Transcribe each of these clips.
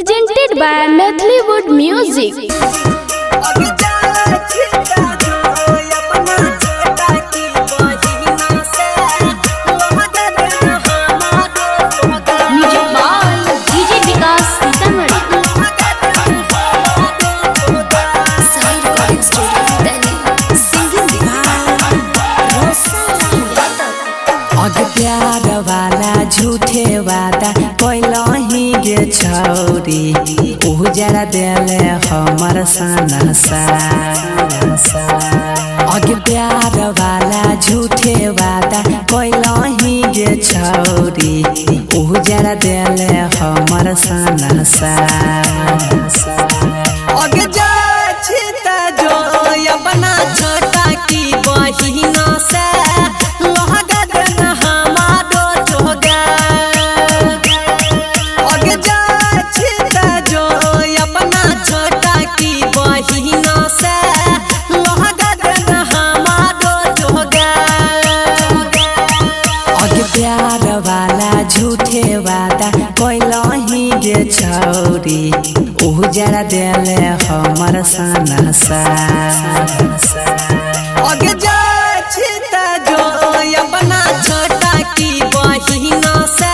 presented by Methleywood Music. प्यार वाला झूठे वादा पहला ही गे छौरी उजरा दिले हमर सनसा। प्यार वाला झूठे वादा पहला ही गे छौरी उजरा दिले हमर सनसा। अपना छोटा की बहिना से प्यार वाला झूठे वादा पहला ही गे छौरी उजरा दिले हमर सनसा। अपना छोटा की बहिना से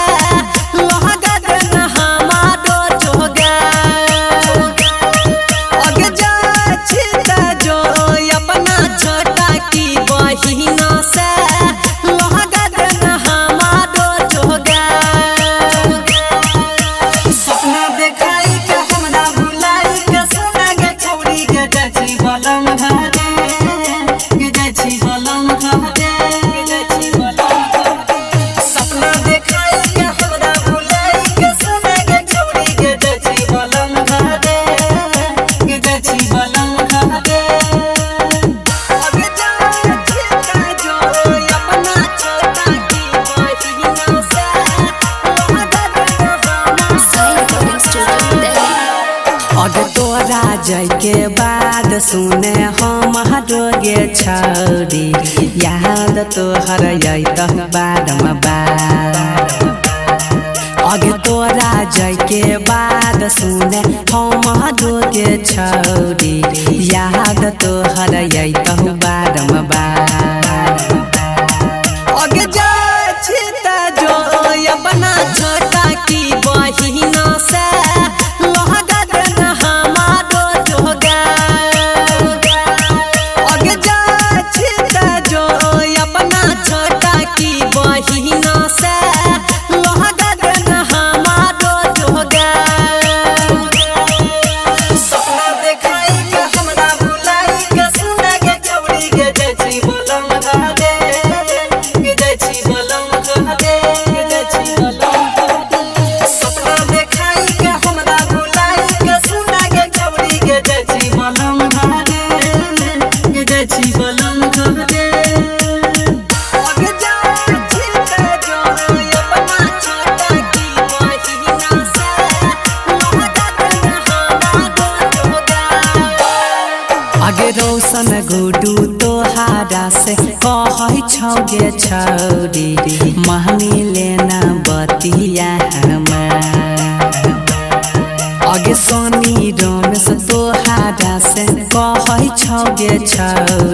अपना छोटा की बहिना से तोरा जय के बाद सुने हम गे छौरी याद तोहर बारम बार। तोरा जय के बाद सुने हम गे छौरी याद तोहर बारम बार। अपना छोटा की बहिना से रोशन गुडू तोहारा से कह छौगे छौरी महनी लेना बतिया हमार। सोनी रमेश तोहारा से कह छौगे छौरी